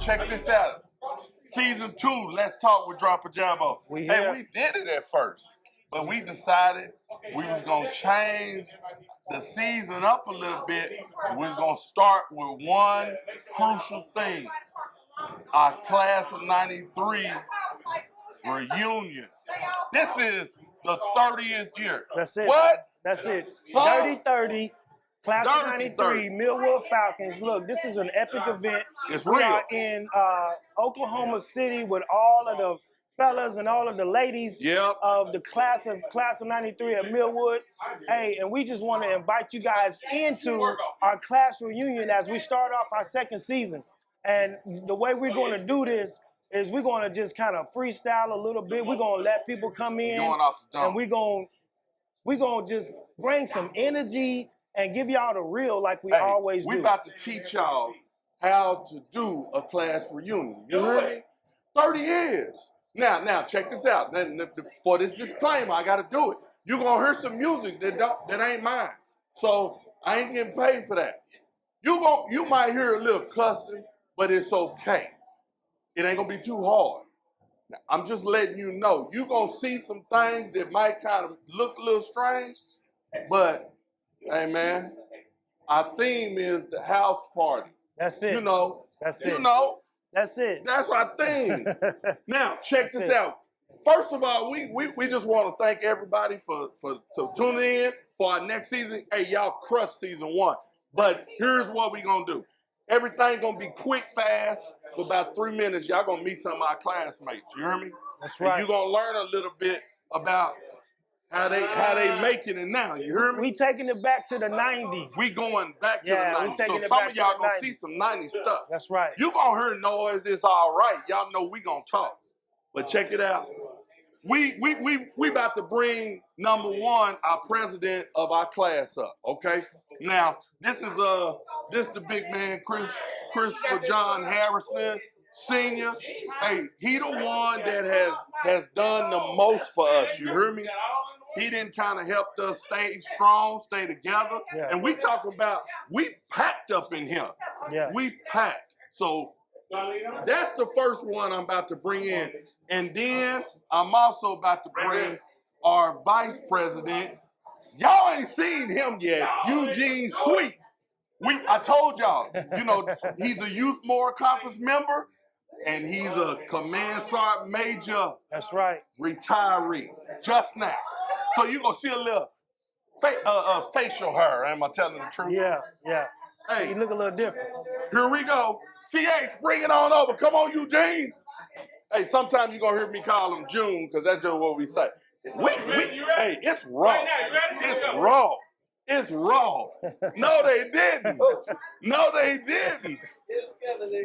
check this out. Season 2, let's talk with Drop and Jabbo. Hey, we did it at first, but we decided we was gonna change the season up a little bit. We was gonna start with one crucial thing: our class of '93 reunion. This is the 30th year. That's it. What? That's it. Huh? Dirty 30. Class of 93, Millwood Falcons. Look, this is an epic event. It's we real. are in Oklahoma City with all of the fellas and all of the ladies of the class of 93 at Millwood. Hey, and we just want to invite you guys into our class reunion as we start off our second season. And the way we're going to do this is we're going to just kind of freestyle a little bit. We're going to let people come in, Going off the dome. and we're going to just bring some energy and give y'all the real like we always do. We about to teach y'all how to do a class reunion. You heard me? 30 years. Now, check this out. For this disclaimer, I got to do it. You're going to hear some music that ain't mine. So I ain't getting paid for that. You might hear a little cussing, but it's okay. It ain't going to be too hard. Now, I'm just letting you know. You're going to see some things that might kind of look a little strange, but hey, man, our theme is the house party. That's it. You know. That's it. You know. That's it. That's our theme. Now, check this out. First of all, we just want to thank everybody for tuning in for our next season. Hey, y'all crushed season 1. But here's what we going to do. Everything going to be quick, fast. For about 3 minutes, y'all going to meet some of our classmates. You hear me? That's right. And you're going to learn a little bit about how they making it now. You hear me? We taking it back to the 90s. We going back to the 90s. So some of y'all gonna see some 90s stuff. That's right. You gonna hear noise, it's all right. Y'all know we gonna talk. But check it out. We about to bring number 1, our president of our class up, okay? Now, this is the big man, Christopher John Harrison, Senior. Hey, he the one that has done the most for us. You hear me? He didn't kind of help us stay strong, stay together. Yeah. And we talk about, we packed up in here. Yeah. We packed. So that's the first one I'm about to bring in. And then I'm also about to bring our vice president. Y'all ain't seen him yet, Eugene Sweet. I told y'all, you know, he's a Youth More Accomplished member. And he's a Command Sergeant Major. That's right. Retiree. Just now. So you're going to see a little facial hair. Am I telling the truth? Yeah, yeah. Hey, so you look a little different. Here we go. CH, bring it on over. Come on, Eugene. Hey, sometimes you're going to hear me call him June because that's just what we say. Hey, it's raw. It's raw. It's raw. No, they didn't. No, they didn't.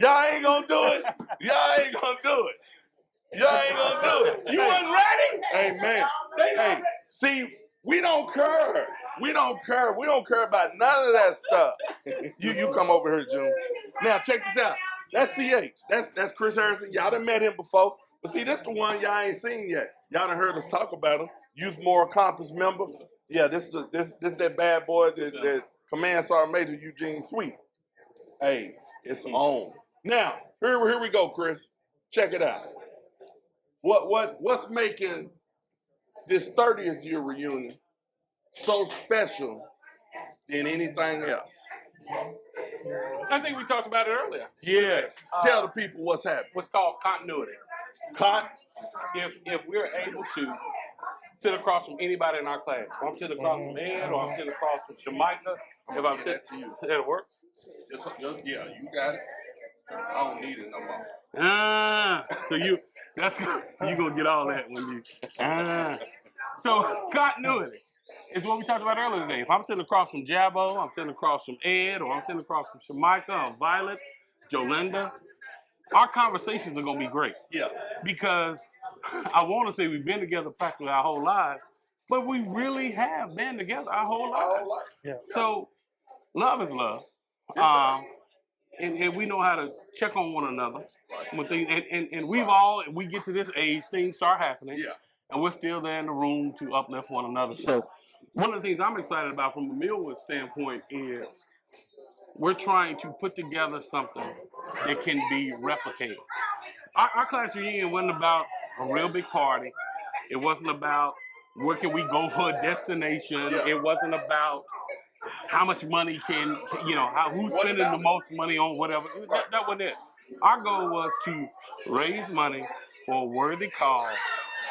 Y'all ain't gonna do it. Y'all ain't gonna do it. Y'all ain't gonna do it. You wasn't ready? Hey, man. Hey, see, we don't care. We don't care. We don't care about none of that stuff. You come over here, June. Now, check this out. That's CH. That's Chris Harrison. Y'all done met him before. But see, this the one y'all ain't seen yet. Y'all done heard us talk about him. Youth More Accomplished member. Yeah, this that bad boy, that Command Sergeant Major Eugene Sweet. Hey, it's on. Now, here we go, Chris. Check it out. What's making this 30th year reunion so special than anything else? I think we talked about it earlier. Yes. Tell the people what's happening. What's called continuity. If we're able to sit across from anybody in our class. If I'm sitting across from Ed or I'm sitting across from Jamaica, if I'm sitting to you, that'll work. Yeah, you got it. I don't need it no more. So you gonna get all that when you. So continuity is what we talked about earlier today. If I'm sitting across from Jabbo, I'm sitting across from Ed, or I'm sitting across from Jamaica or Violet, Jolinda, our conversations are gonna be great. Yeah. Because I want to say we've been together practically our whole lives, but we really have been together our whole lives. Yeah. So love is love. And we know how to check on one another. When things, and we get to this age, things start happening. Yeah. And we're still there in the room to uplift one another. So one of the things I'm excited about from a Millwood standpoint is we're trying to put together something that can be replicated. Our class reunion wasn't about a real big party. It wasn't about where can we go for a destination. Yeah. It wasn't about how much money who's spending the most money on whatever. That wasn't it. Our goal was to raise money for a worthy cause,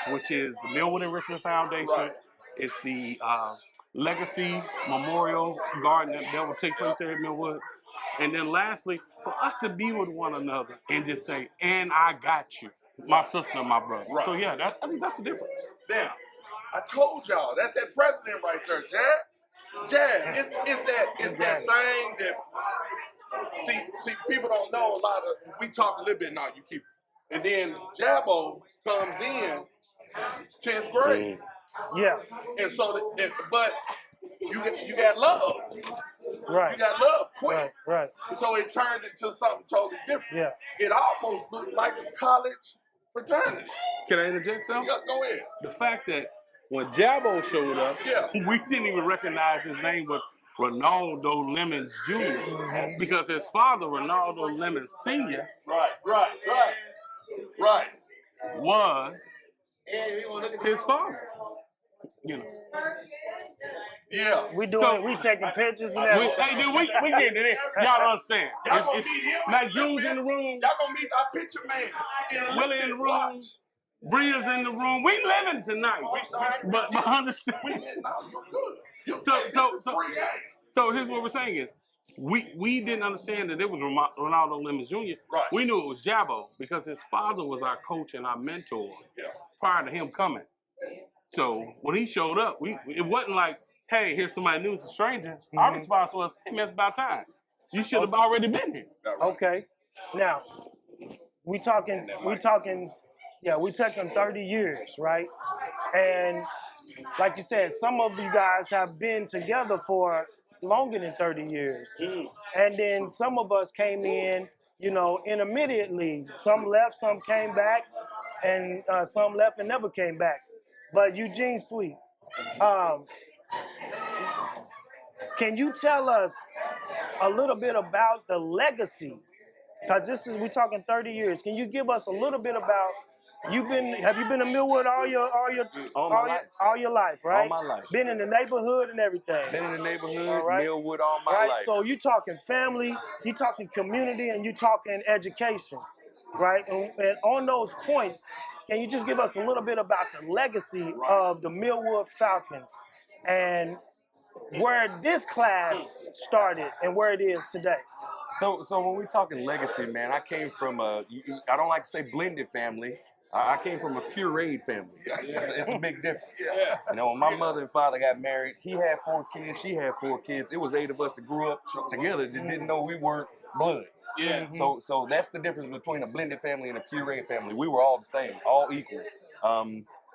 which is the Millwood Enrichment Foundation. Right. It's the Legacy Memorial Garden that will take place there at Millwood. And then lastly, for us to be with one another and just say, and I got you, my sister and my brother. Right. So yeah, I think that's the difference. Now, I told y'all, that's that president right there, Jab. It's that thing that see people don't know a lot of. We talk a little bit now. You keep, and then Jabbo comes in 10th grade. Yeah. And so, but you got loved. Right. You got loved quick. Right. So it turned into something totally different. Yeah. It almost looked like a college fraternity. Can I interject though? Yeah, go ahead. The fact that when Jabbo showed up, Yeah. we didn't even recognize his name was Ronaldo Lemons Jr. Because his father, Ronaldo Lemons Sr., Right. was his father. You know. Yeah. We taking pictures and everything. Hey, dude, we getting it. Y'all don't understand. Y'all gonna meet him. Like June's in the room. Y'all gonna meet our picture man. Willie in the room. Bria's in the room. We living tonight. But understand. So here's what we're saying is, we didn't understand that it was Ronaldo Lemons Jr. Right. We knew it was Jabbo because his father was our coach and our mentor prior to him coming. So when he showed up, it wasn't like, hey, here's somebody new, it's a stranger. Our response was, hey man, it's about time. You should have already been here. Okay. Now, we talking 30 years, right? And like you said, some of you guys have been together for longer than 30 years. And then some of us came in, intermittently. Some left, some came back, and some left and never came back. But Eugene Sweet, can you tell us a little bit about the legacy? Because we're talking 30 years. Can you give us a little bit about have you been to Millwood all your life, right? All my life. Been in the neighborhood and everything. Been in the neighborhood, right. Millwood all my life. So you talking family, you talking community, and you talking education, right? And on those points, can you just give us a little bit about the legacy of the Millwood Falcons and where this class started and where it is today? So when we're talking legacy, man, I came from I don't like to say blended family. I came from a pureed family. It's a big difference. When my mother and father got married, he had 4 kids, she had 4 kids. It was 8 of us that grew up together that didn't know we weren't blood. Yeah. So that's the difference between a blended family and a pureed family. We were all the same, all equal.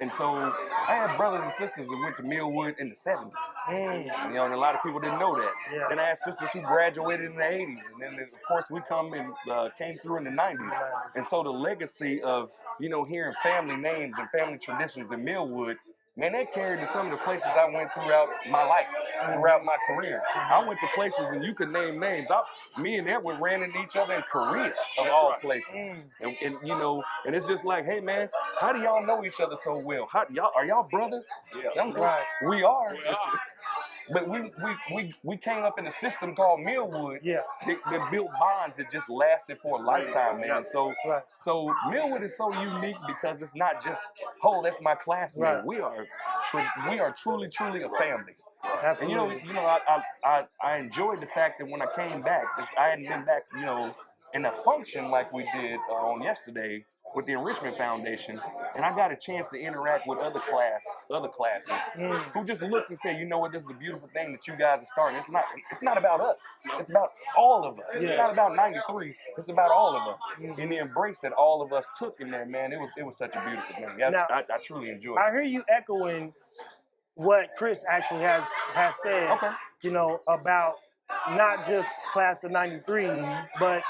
And so I had brothers and sisters that went to Millwood in the 70s. And a lot of people didn't know that. Yeah. Then I had sisters who graduated in the 80s. And then, of course, we came through in the 90s. And so the legacy of, hearing family names and family traditions in Millwood, man, that carried to some of the places I went throughout my life, throughout my career. I went to places, and you could name names. Me and Edward ran into each other in Korea, of all places. And it's just like, hey, man, how do y'all know each other so well? Are y'all brothers? Right. We are. But we came up in a system called Millwood that built bonds that just lasted for a lifetime, man. So Millwood is so unique because it's not just, oh, that's my classmate. Right. We are truly a family. Absolutely. And I enjoyed the fact that when I came back, I hadn't been back, in a function like we did on yesterday with the Enrichment Foundation, and I got a chance to interact with other classes who just looked and said, you know what, this is a beautiful thing that you guys are starting. It's not about us. It's about all of us. It's not about 93. It's about all of us. And the embrace that all of us took in there, man, it was such a beautiful thing. I truly enjoyed it. I hear you echoing what Chris actually has said, about not just class of 93, but,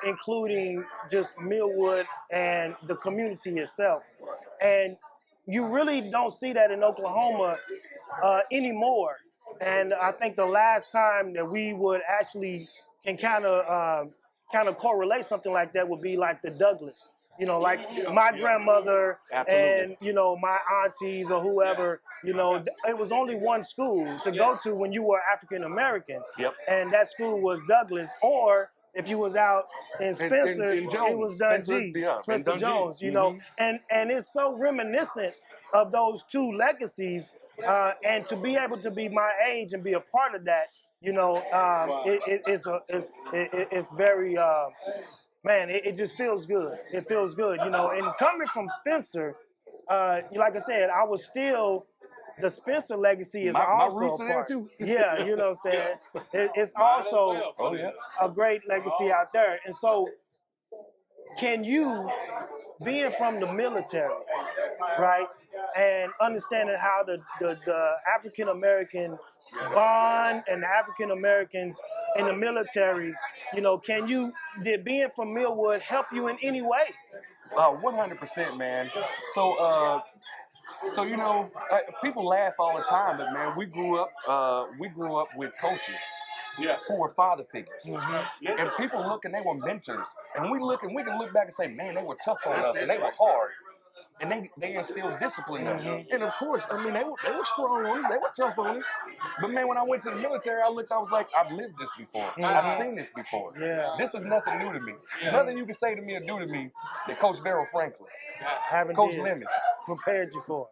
including just Millwood and the community itself. And you really don't see that in Oklahoma anymore. And I think the last time that we would actually can kind of correlate something like that would be like the Douglas. You know, like my grandmother and, you know, my aunties or whoever, you know, it was only one school to go to when you were African American. Yep. And that school was Douglas. Or if you was out in Spencer, in Jones. it was Dundee, Spencer Jones, you know. And it's so reminiscent of those two legacies. And to be able to be my age and be a part of that, you know, it's very... man, it just feels good. It feels good, you know. And coming from Spencer, like I said, I was still, the Spencer legacy is also roots a are there part. too. Yeah, you know what I'm saying? It's also a great legacy out there. And so, can you, being from the military, right, and understanding how the African American bond and the African Americans in the military, you know, did being from Millwood help you in any way? 100%, man. So you know, people laugh all the time, but man, we grew up with coaches. Who were father figures. And people look and they were mentors. And we can look back and say, man, they were tough on us and they were hard. And they instilled discipline in us. And of course, I mean, they were strong on us, they were tough on us. But man, when I went to the military, I was like, I've lived this before. I've seen this before. Yeah. This is nothing new to me. There's nothing you can say to me or do to me that Coach Darrell Franklin, Coach Lemons prepared you for.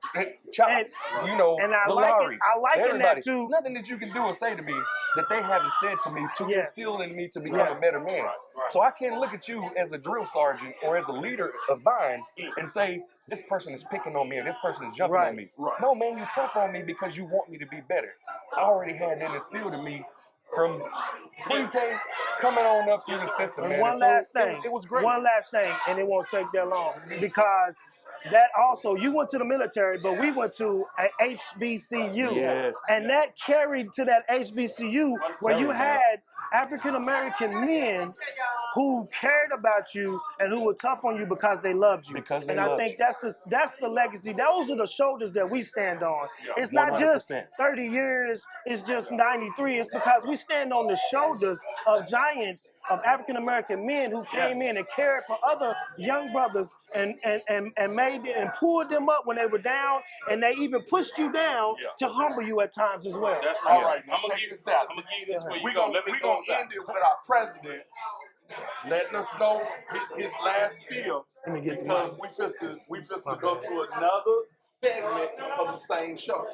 Chop, you know, and I the like Lowrys, I like everybody. that too. There's nothing that you can do or say to me that they haven't said to me to instill in me to become a better man. So I can't look at you as a drill sergeant or as a leader of mine and say, this person is picking on me or this person is jumping on me. No, man, you tough on me because you want me to be better. I already had that instilled in me from pre-K coming on up through the system, and man. One last thing. It was great. One last thing, and it won't take that long, because that also, you went to the military, but we went to an HBCU. Yes. And that carried to that HBCU where you had African-American men who cared about you and who were tough on you because they loved you. And I think that's the legacy. Those are the shoulders that we stand on. It's not just 30 years, it's just 93. It's because we stand on the shoulders of giants, of African-American men who came in and cared for other young brothers and made and pulled them up when they were down, and they even pushed you down to humble you at times as well. That's right. All right, now check this out. I'm gonna give you this for you. We're gonna end it with our president letting us know his last spiel, because we just to go to another segment of the same show.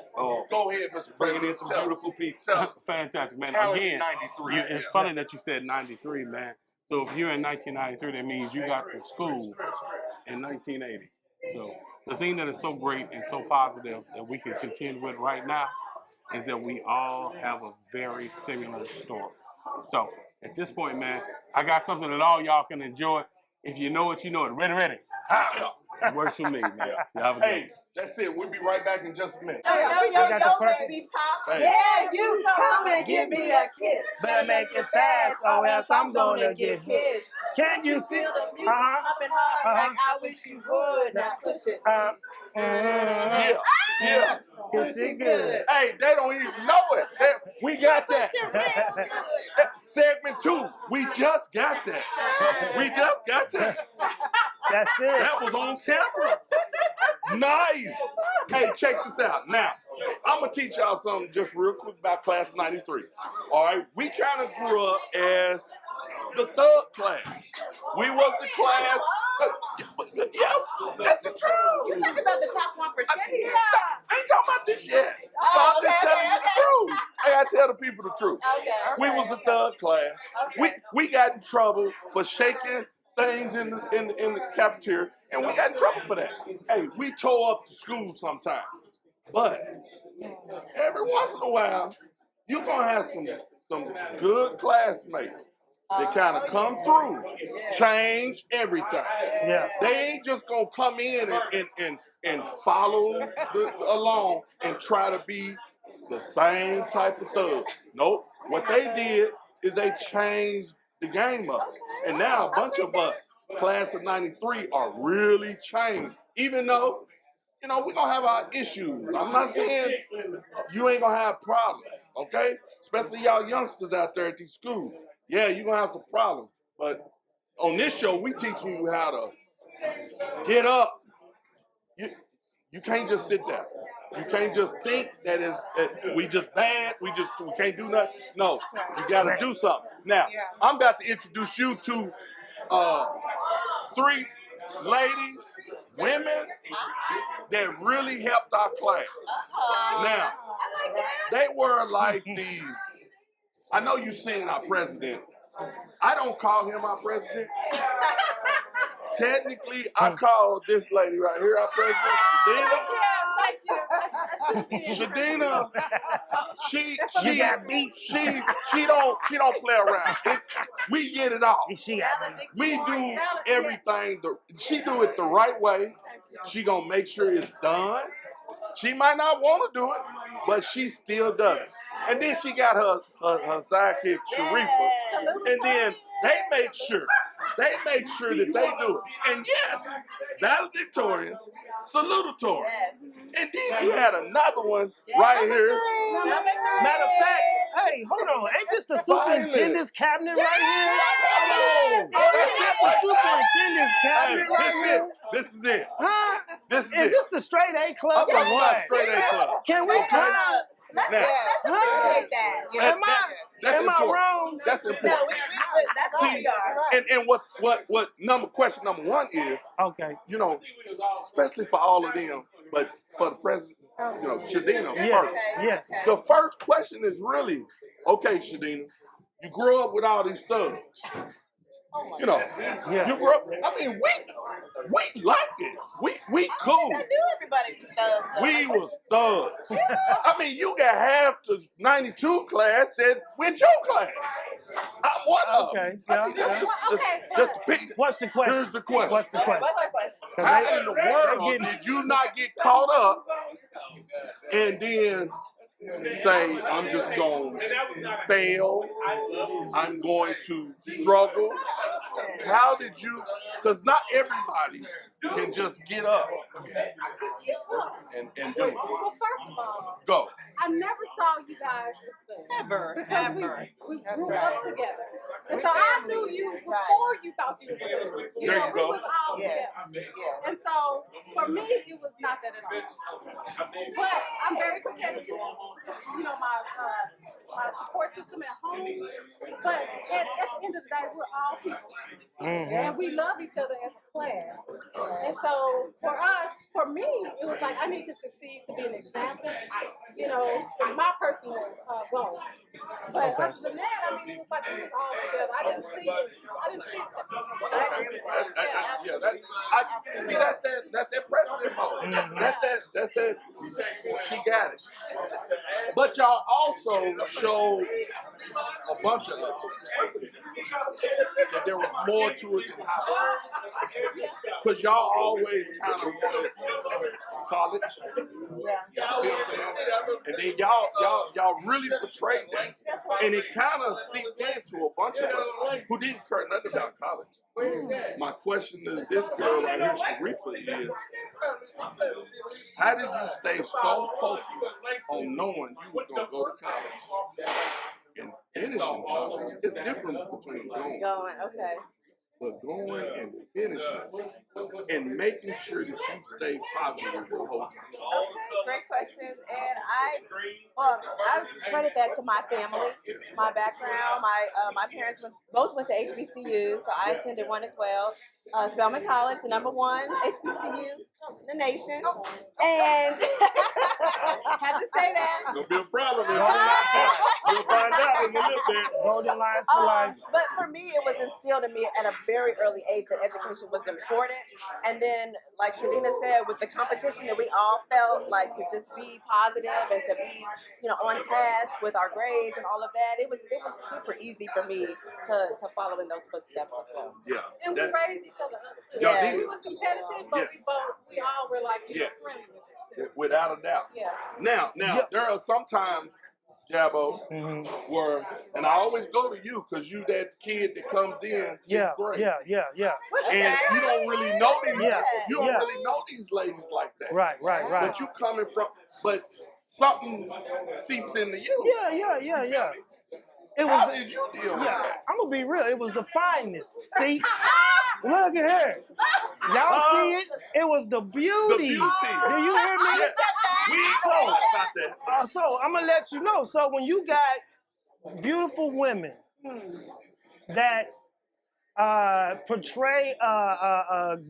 Go ahead, Mr. Bringing in some beautiful people. Fantastic, man. Again, Again, 93. it's funny that you said 93, man. So if you're in 1993, that means you got to school in 1980. So the thing that is so great and so positive that we can continue with right now is that we all have a very similar story. So at this point, man, I got something that all y'all can enjoy. If you know it, you know it. Ready. It works for me, man. Hey, that's it. We'll be right back in just a minute. Yo, baby pop. Hey. Yeah, you come and give me a kiss. Better make it fast, or else I'm gonna get kissed. Can't you see? Feel the music pumping hard like I wish you would. Now push it. Yeah. Push it good. Hey, they don't even know it. We got that. Segment 2, we just got that. That's it. That was on camera. Nice. Hey, check this out. Now, I'm going to teach y'all something just real quick about Class of 93. All right? We kind of grew up as the third class. We was the class. Yeah, that's the truth. You talking about the top 1% here? I ain't talking about this yet. Oh, I'm just telling you the truth. I got to tell the people the truth. Okay. We was the third class. Okay. We got in trouble for shaking things in the cafeteria, and we got in trouble for that. Hey, we tore up the school sometimes. But every once in a while, you're going to have some good classmates that kind of come through, change everything. Yeah. They ain't just going to come in and follow along and try to be the same type of thug. Nope. What they did is they changed the game up. And now a bunch of us, class of 93, are really changed. Even though, we're going to have our issues. I'm not saying you ain't going to have problems, okay? Especially y'all youngsters out there at these schools. yeah, you're gonna have some problems. But on this show, we teaching you how to get up. You can't just sit there. You can't just think that we just bad. We can't do nothing. No, you got to do something. Now, I'm about to introduce you to 3 ladies, women that really helped our class. Now, they were like I know you seen our president. I don't call him our president. Technically, I call this lady right here our president, Shadina. She don't play around. We get it all. We do everything. She do it the right way. She gonna make sure it's done. She might not want to do it, but she still does it. And then she got her sidekick, Sharifa. And then they make sure that they do it. And yes, valedictorian, salutatory. And then you had another one right here. Matter of fact, hey, hold on. Ain't this the superintendent's cabinet right here? Come on. That's it right Superintendent's cabinet right here. This is it. Huh? This Is this the straight A club I'm or talking what? about straight A club. Can we climb? Let's appreciate that. Am I wrong? That's important. That's what we are. And what question number 1 is, Okay. you know, especially for all of them, but for the president, you know, Shadina first. Yes. The first question is really, okay, Shadina, you grew up with all these thugs. You know, you grew up. I mean, we like it. We cool. I knew everybody was thugs. We was thugs. I mean, you got half the 92 class that went your class. I'm one of them. Okay. I mean, just a piece. What's the question? Here's the question. What's the question? How in the world did you not get caught up and then say, I'm just going to fail, I'm going to struggle? How did you, because not everybody can just get up and do it. Well, first of all, Go. I never saw you guys as thugs. Never. Because we grew up together. And so I knew you before you thought you was a thug. There you go. We was all together. And so for me, it was not that at all. But I'm very competitive. This is, you know, my support system at home. But at the end of the day, we're all people. And we love each other as a class. And so for me, it was like I need to succeed to be an example, you know, my personal goal. But other than that, I mean, it was like we was all together. I didn't see it separate. See, that's that president mode. That's that. She got it. But y'all also showed a bunch of us that there was more to it than high school. Because y'all always kind of wanted college. See what I'm saying? And then y'all really portrayed that. And it kind of seeped into a bunch of us who didn't care nothing about college. My question to this girl right here, Sharifa, is how did you stay so focused on knowing you was going to go to college and finishing college? It's different between going. Okay. But going and finishing and making sure that you stay positive the whole time. Okay, great questions. And I credit that to my family, my background. My parents both went to HBCUs, so I attended one as well. Spelman College, the #1 HBCU in the nation. And had to say that. It's gonna be a problem. You'll find out in a little bit. Golden lines for life. But for me, it was instilled in me at a very early age that education was important. And then, like Shadina said, with the competition that we all felt like to just be positive and to be, you know, on task with our grades and all of that, it was super easy for me to follow in those footsteps as well. Yeah. And we raised each other up. Yeah. We was competitive, but we all were like friendly with it too. Without a doubt. Yeah. Now, there are some times, Jabbo, where, and I always go to you because you that kid that comes in to grade. Yeah. And you don't really know these. Yeah. You don't really know these ladies like that. Right. But you coming from, but something seeps into you. Yeah. It How was did you deal with yeah, that? I'm gonna be real. It was the fineness. See, look at here. Y'all see it? It was the beauty. The beauty. Do you hear me? We ain't So, talking about that. so I'm gonna let you know. So when you got beautiful women that portray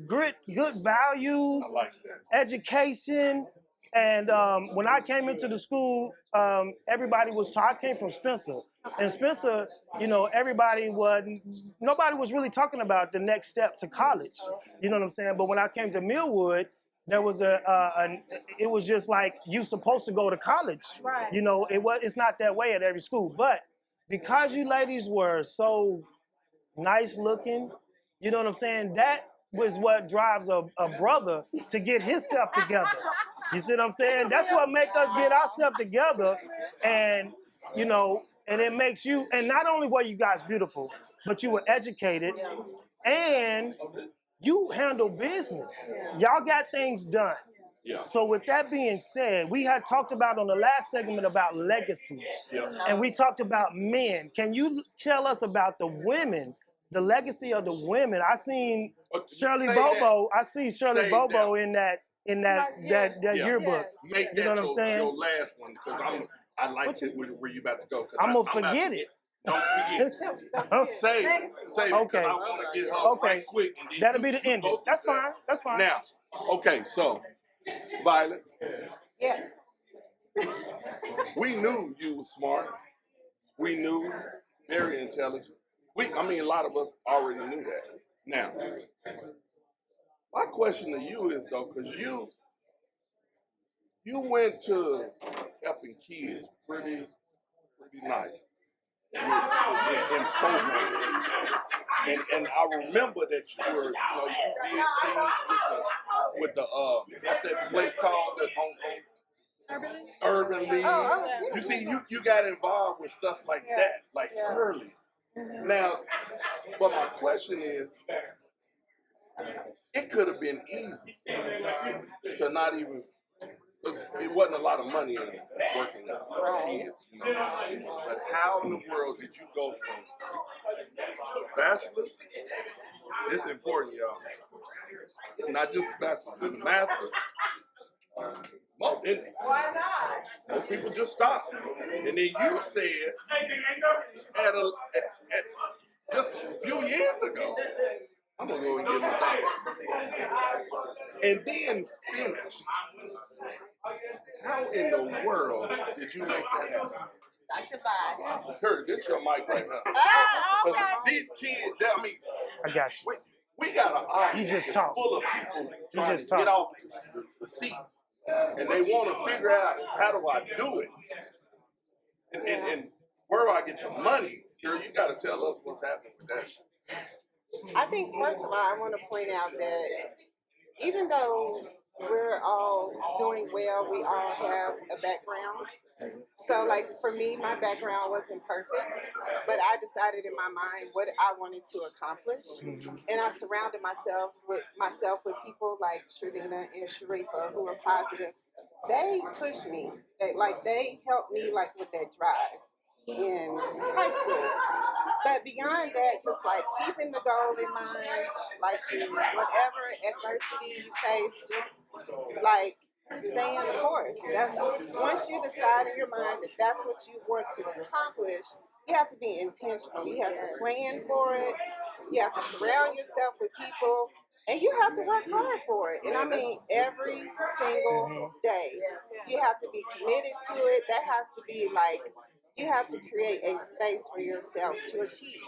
good values, I like that. education, and when I came into the school, everybody was I came from Spencer, and Spencer, you know, nobody was really talking about the next step to college. You know what I'm saying? But when I came to Millwood, there was it was just like you supposed to go to college. Right. You know, it's not that way at every school, but because you ladies were so nice looking, you know what I'm saying? That was what drives a brother to get himself together. You see what I'm saying? That's what makes us get ourselves together. And, you know, and it makes you, and not only were you guys beautiful, but you were educated and you handle business. Y'all got things done. Yeah. So with that being said, we had talked about on the last segment about legacy. Yeah. And we talked about men. Can you tell us about the women, the legacy of the women? I seen Shirley Say Bobo. I see Shirley Say Bobo that. in that Yes. yearbook. Make You know that what I'm saying? your last one, because I like it where you about to go. I'm gonna about forget to it. Don't forget. Say it, Okay. because I want to get her Okay. right quick. And then That'll be the you ending. go through That's that. fine. That's fine. Now, okay, so, Violet, Yes. we knew you were smart. We knew very intelligent. A lot of us already knew that. Now, my question to you is though, because you went to helping kids pretty nice in programs. And I remember that you were, you did things with the what's that place called? Urban League. Oh, You see, you got involved with stuff like that, early. Now, but my question is, it could have been easy to not even, because it wasn't a lot of money in working with kids, But how in the world did you go from bachelor's? It's important, y'all. Not just bachelor's, but the master's. Why not? Most people just stop. And then you said, at just a few years ago, I'm gonna go and get my doctorate. And then finish. How in the world did you make that happen? Dr. Bye. Kurt, this is your mic right now. Because these kids, I got you. we got an audience You just that's talk. full of people trying to talk. get off the seat. And they want to figure out, how do I do it? And where do I get the money? Girl, you got to tell us what's happening with that. I think, first of all, I want to point out that even though we're all doing well, we all have a background. So, like, for me, my background wasn't perfect, but I decided in my mind what I wanted to accomplish. And I surrounded myself with people like Shardina and Sharifa who were positive. They pushed me. They helped me, with that drive in high school. But beyond that, just keeping the goal in mind, whatever adversity you face, just stay in the course. That's once you decide in your mind that that's what you want to accomplish, you have to be intentional. You have to plan for it. You have to surround yourself with people, and you have to work hard for it. And I mean, every single day, you have to be committed to it. That has to be you have to create a space for yourself to achieve.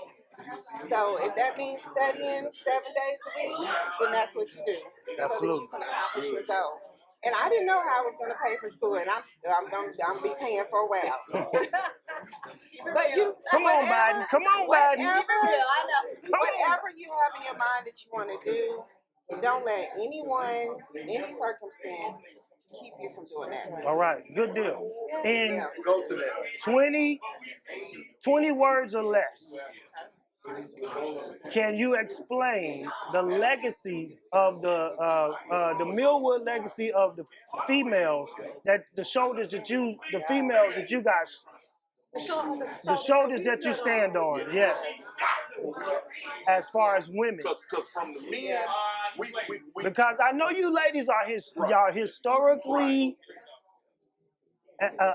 So if that means studying 7 days a week, then that's what you do, so that you can accomplish your goal. And I didn't know how I was going to pay for school, and I'm going to be paying for a while. But Come on, Biden. Come on, Biden. Whatever you have in your mind that you want to do, don't let anyone, any circumstance, keep you from doing that. All right, good deal. And Go to that. 20 words or less. Can you explain the legacy of the Millwood legacy of the females, the females that you guys The shoulders that you stand on, yes. As far as women. Because from the men, we Because I know you ladies are y'all historically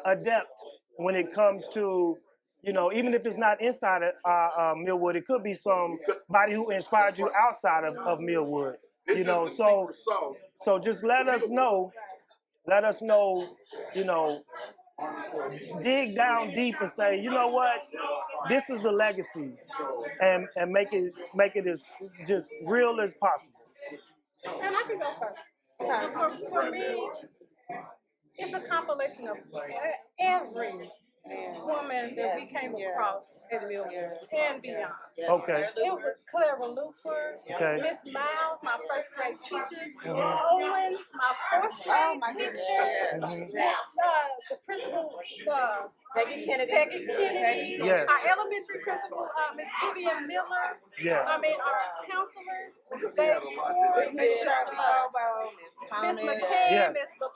adept when it comes to, you know, even if it's not inside of Millwood, it could be somebody who inspired you outside of Millwood. You know, so just let us know, you know, dig down deep and say, you know what, this is the legacy, and make it as just real as possible. And I can go first. For me, it's a compilation of every woman that we came across at Millwood and beyond. Okay. It was Clara Looper, Okay. Miss Miles, my first grade teacher, Miss Owens, my fourth grade teacher, the principal, Peggy Kennedy. Yes. Our elementary principal, Miss Vivian Miller. Yes. I mean, our counselors, they poured Miss into Shirley us. Bobo, Miss Miss Thomas. McCann, Yes. Miss Bobo,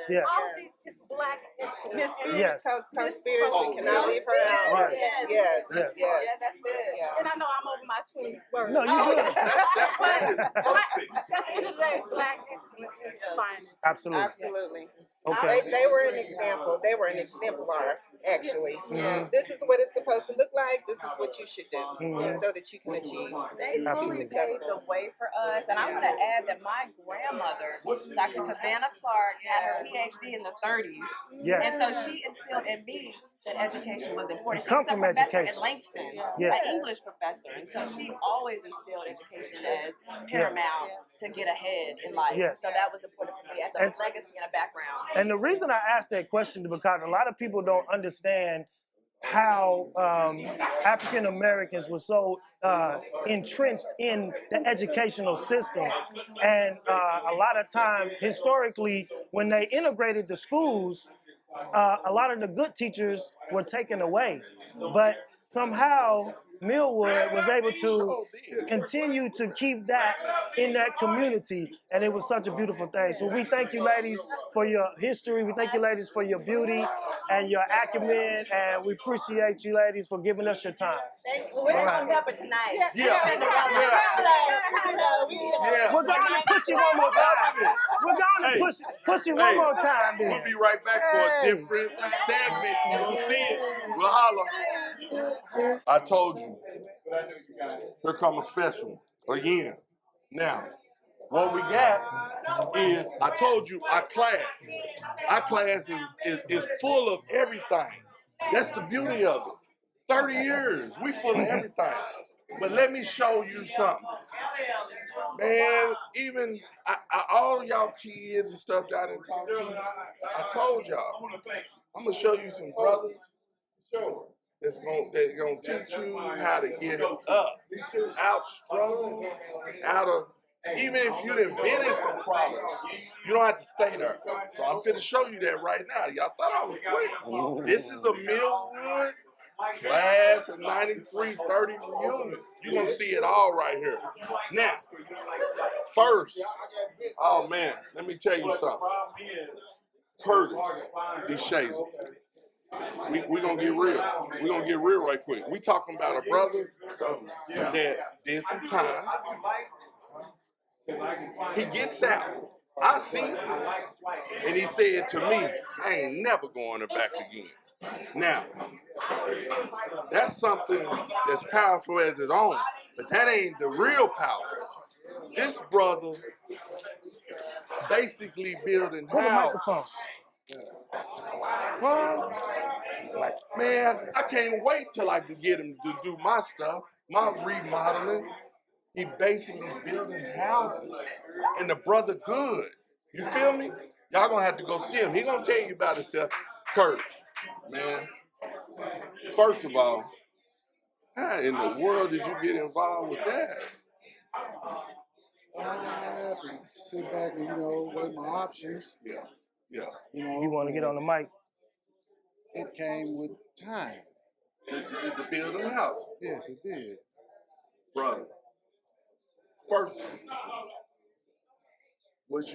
Yes. all of these is Black excellence. Miss Spears, Yes. Coach Spears, we cannot leave her out. Yes. Yes, Yes. yes. That's it. Yeah. And I know I'm over my 20 words. No, you good. that is perfect. At the end of the day, Black excellence is finest. Absolutely. Absolutely. Okay. They were an example. They were an exemplar, actually. Mhm. This is what it's supposed to look like. This is what you should do Mhm. so that you can achieve. They fully Absolutely. paved the way for us. And I want to add that my grandmother, Dr. Cavanna Clark, had her PhD in the 30s. Yes. And so she instilled in me that education was important. She Come was a from professor education. in Langston, Yes. an English professor. And so she always instilled education as paramount to get ahead in life. Yes. So that was important for me as a And- legacy and a background. And the reason I asked that question is because a lot of people don't understand how African Americans were so entrenched in the educational system. And a lot of times, historically, when they integrated the schools, a lot of the good teachers were taken away. But somehow, Millwood was able to continue to keep that in that community, and it was such a beautiful thing. So we thank you, ladies, for your history. We thank you, ladies, for your beauty and your acumen, and we appreciate you, ladies, for giving us your time. Thank you. We're All on right. Pepper tonight. Yeah. We're going to push you one more time. We're going to push you one more time, then. We'll be right back for a different segment. You don't see it. We'll holler. I told you. Here come a special again. Now, what we got is, I told you, our class is full of everything. That's the beauty of it. 30 years, we full of everything. But let me show you something. Man, even all y'all kids and stuff that I didn't talk to, I told y'all, I'm gonna show you some brothers that's gonna teach you how to get up, out struggles, out of, even if you done been in some problems, you don't have to stay there. So I'm finna show you that right now. Y'all thought I was playing. This is a Millwood class of 93, 30 reunion. You're gonna see it all right here. Now, first, oh man, let me tell you something. Curtis DeShazy. We're gonna get real. We're gonna get real right quick. We talking about a brother that did some time. He gets out. I seen him. And he said to me, I ain't never going back again. Now, that's something that's powerful as his own, but that ain't the real power. This brother basically building Pull the houses. microphone. Well, man, I can't wait till I can get him to do my stuff, my remodeling. He basically building houses, and the brother good. You feel me? Y'all gonna have to go see him. He gonna tell you about himself. Kurt, man, first of all, how in the world did you get involved with that? I had to sit back and, weigh my options. Yeah. You want to get on the mic? It came with time. To build a house. Yes, it did. Brother. First, did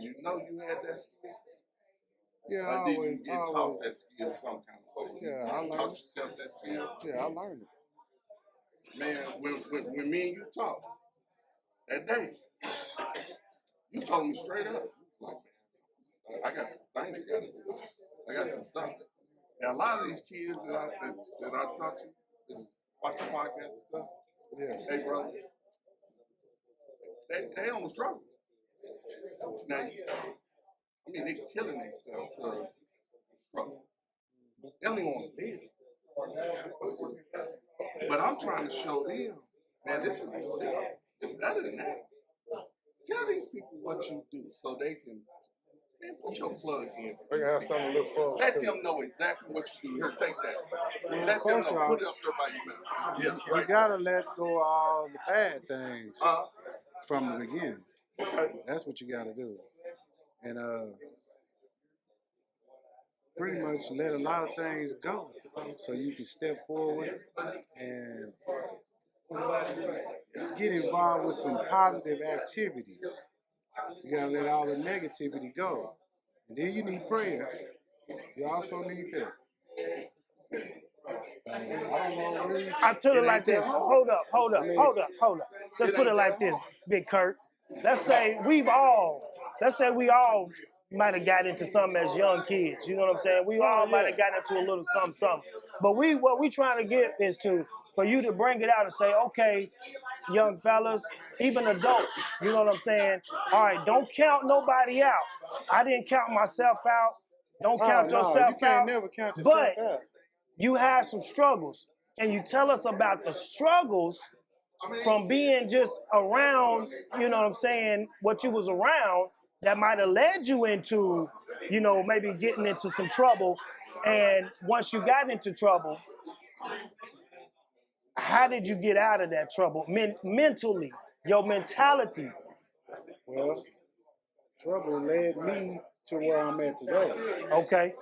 you know you had that skill? Yeah, Or I did you always, get taught that skill some kind of way? yeah, I You learned taught it. yourself that skill? Yeah, I learned it. Man, when me and you talked that day, you told me straight up, like, man, I got some things I got to do. I got some stuff. And a lot of these kids that I talk to, that watch the podcast and stuff, Yeah. hey, bro, they on the struggle. Now, I mean, they killing themselves because struggle. They don't even want to live. But I'm trying to show them, man, this is it's better than that. Tell these people what you do so they can, man, put your plug in. They can have something to look forward Let to. them know exactly what you do. Here, take that. Well, Let them first know. off, Put it up there by you now. Yeah, you gotta let go of all the bad things from the beginning. Okay. That's what you gotta do. And pretty much let a lot of things go so you can step forward and get involved with some positive activities. You gotta let all the negativity go. And then you need prayer. You also need that. I don't know, really. I put it It like ain't that this. hard. Hold up. I mean- Hold up. Let's It put it ain't like that this, hard. Big Kurt. Let's say we all might have got into something as young kids. You know what I'm saying? We all might have got into a little something. But what we trying to get is for you to bring it out and say, okay, young fellas, even adults, you know what I'm saying? All right, don't count nobody out. I didn't count myself out. Don't count No, yourself you can't out. never count yourself But out. you had some struggles. And you tell us about the struggles from being just around, you know what I'm saying, what you was around that might have led you into, you know, maybe getting into some trouble. And once you got into trouble, how did you get out of that trouble? Mentally, your mentality. Well, trouble led me to where I'm at today. Okay.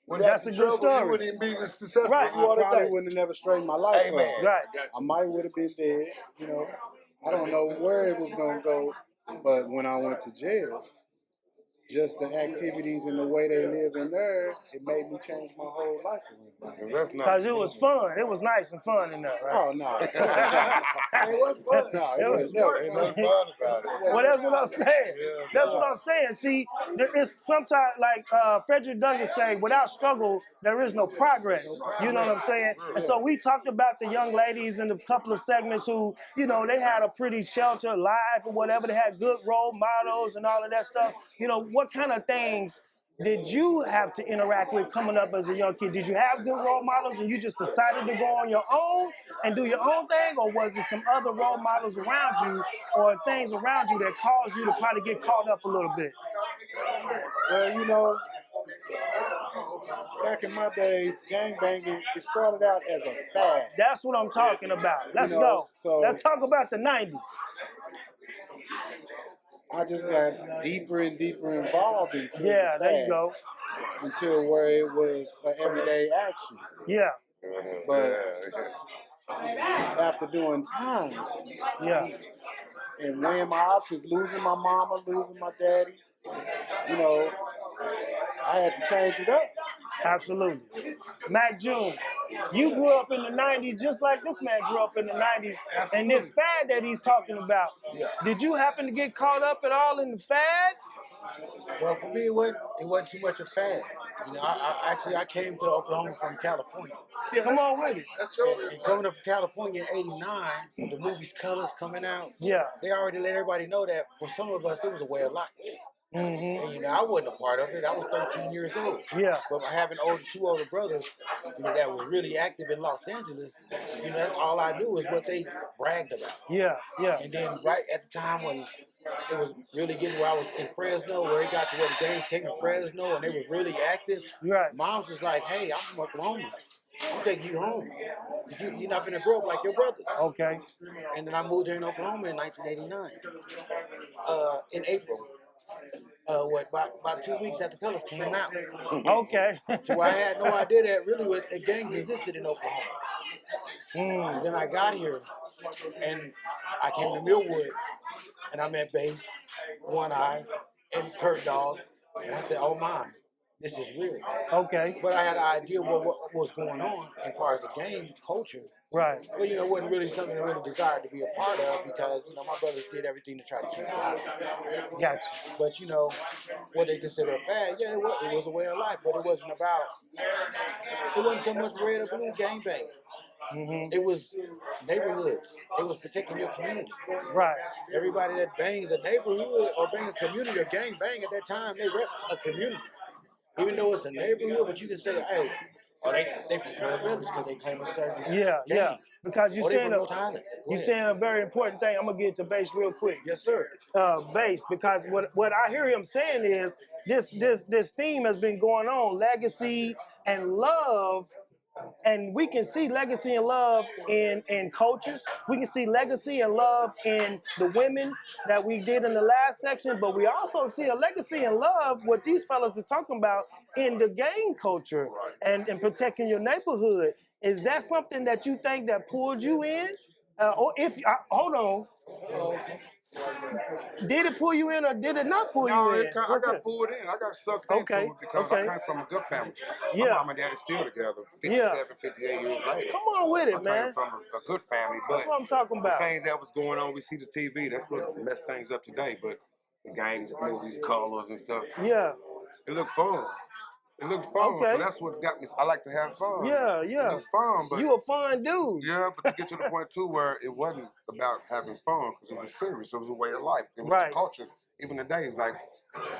Without That's the a good trouble, story. you wouldn't even be as successful Right. as you I are probably today. wouldn't have never straightened my life Amen. up. Right. I might would have been dead, you know. I don't know where it was gonna go, but when I went to jail, just the activities and the way they live in there, it made me change my whole life around. Because that's not. Because it was fun. It was nice and fun in there, right? Oh no. It wasn't fun. No, It it was was never. Ain't nothing fun about it. Well, that's what I'm saying. Yeah, That's no. what I'm saying. See, it's sometimes like Frederick Douglass say, without struggle, there is no progress. You know what I'm saying? And so we talked about the young ladies in a couple of segments who, you know, they had a pretty sheltered life or whatever. They had good role models and all of that stuff. You know, what kind of things did you have to interact with coming up as a young kid? Did you have good role models and you just decided to go on your own and do your own thing? Or was it some other role models around you or things around you that caused you to probably get caught up a little bit? Well, you know, back in my days, gangbanging, it started out as a fad. That's what I'm talking about. Let's You know, go. so- Let's talk about the 90s. I just got deeper and deeper involved into Yeah, the there you fad go. until where it was an everyday action. Yeah, But after doing time yeah. and weighing my options, losing my mama, losing my daddy, you know, I had to change it up. Absolutely. Mac June, you grew up in the 90s just like this man grew up in the 90s. And this fad that he's talking about, did you happen to get caught up at all in the fad? Well, for me, it wasn't too much a fad. You know, I came to Oklahoma from California. Come on with it. And coming up to California in '89, with the movie's Colors coming out, Yeah. they already let everybody know that for some of us, it was a way of life. Mm-hmm. And, you know, I wasn't a part of it. I was 13 years old. Yeah. But having two older brothers, you know, that was really active in Los Angeles, you know, that's all I knew is what they bragged about. Yeah, yeah. And then right at the time when it was really getting where I was in Fresno, where it got to where the gangs came to Fresno and they was really active, Right. Mom's was like, hey, I'm from Oklahoma. I'm taking you home. Because you're not going to grow up like your brothers. Okay. And then I moved here in Oklahoma in 1989, in April. About 2 weeks after Colors came out. Okay. So I had no idea that really that gangs existed in Oklahoma. And then I got here, and I came to Millwood, and I met Bass, One Eye, and Kurt Dog, and I said, oh my, this is real. Okay. But I had an idea what was going on as far as the game culture. Right. But, you know, it wasn't really something I really desired to be a part of because, you know, my brothers did everything to try to keep me out of it. Gotcha. But, you know, what they consider a fad, yeah, it was a way of life, but it wasn't so much red or blue gang banging. Mm-hmm. It was neighborhoods. It was protecting your community. Right. Everybody that bangs a neighborhood or bangs a community or gang bang at that time, they rep a community. Even though it's a neighborhood, but you can say, hey, they from Carroll Village because they claim a certain gang. Because you're saying saying a very important thing. I'm gonna get to Bass real quick. Yes, sir. Bass, because what I hear him saying is this theme has been going on, legacy and love. And we can see legacy and love in coaches. We can see legacy and love in the women that we did in the last section, but we also see a legacy and love, what these fellas are talking about, in the gang culture and protecting your neighborhood. Is that something that you think that pulled you in? Hold on. Did it pull you in or did it not pull you in? I got pulled in. I got sucked into it because I came from a good family. My mom and dad are still together 57, 58 years later. Come on with it, man. I came from a good family. But that's what I'm talking about. The things that was going on, we see the TV. That's what messed things up today. But the gangs, movies, colors and stuff. Yeah. It looked fun. It looked fun, so that's what got me. I like to have fun. Yeah. It looked fun, but you a fun dude. Yeah, but to get to the point too where it wasn't about having fun because it was serious. It was a way of life. It was the culture. Even today, it's like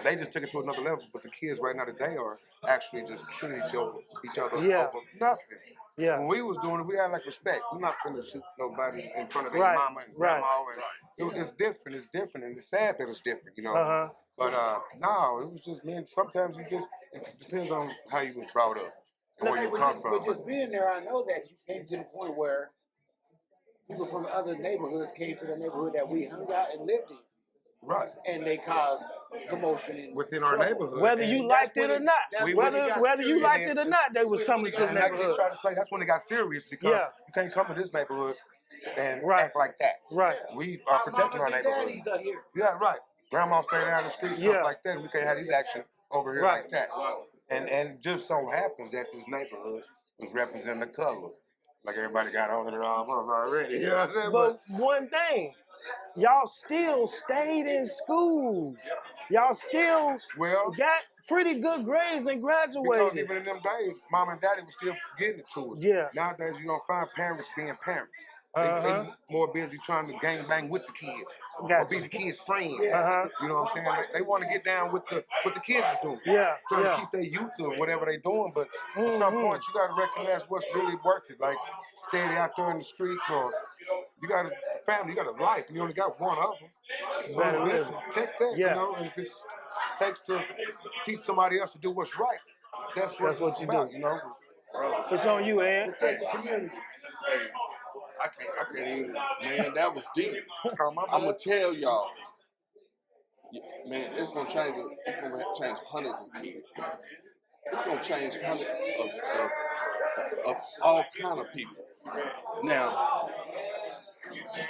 they just took it to another level. But the kids right now today are actually just killing each other over nothing. Yeah. When we was doing it, we had like respect. We're not gonna shoot nobody in front of their mama and grandma. And it's different. It's different, and it's sad that it's different, you know. But no, it was just, man, sometimes it depends on how you was brought up and where you come from. But just being there, I know that you came to the point where people from other neighborhoods came to the neighborhood that we hung out and lived in. Right. And they caused commotion within our neighborhood. Whether you liked it or not. Whether you liked it or not, they was coming to the neighborhood. I just trying to say that's when it got serious because you can't come to this neighborhood and act like that. Right. We are protecting our neighborhood. Yeah, right. Grandma stay down the street, stuff like that. We can't have these action over here like that. And just so happens that this neighborhood was representing the color. Like everybody got on their arms already. You know what I'm saying? But one thing, y'all still stayed in school. Y'all still got pretty good grades and graduated. Because even in them days, mom and daddy was still getting it to us. Yeah. Nowadays, you don't find parents being parents. They more busy trying to gang bang with the kids or be the kids' friends. You know what I'm saying? They want to get down with the kids is doing. Trying to keep their youth or whatever they doing. But at some point, you got to recognize what's really worth it. Like steady out there in the streets, or you got a family, you got a life, and you only got one of them. So it's best to protect that, you know. And if it takes to teach somebody else to do what's right, that's what it's about, you know. It's on you, Ed. Protect the community. I can't even, man, that was deep. I'm gonna tell y'all, man, it's gonna change hundreds of kids. It's gonna change hundreds of all kind of people. Now,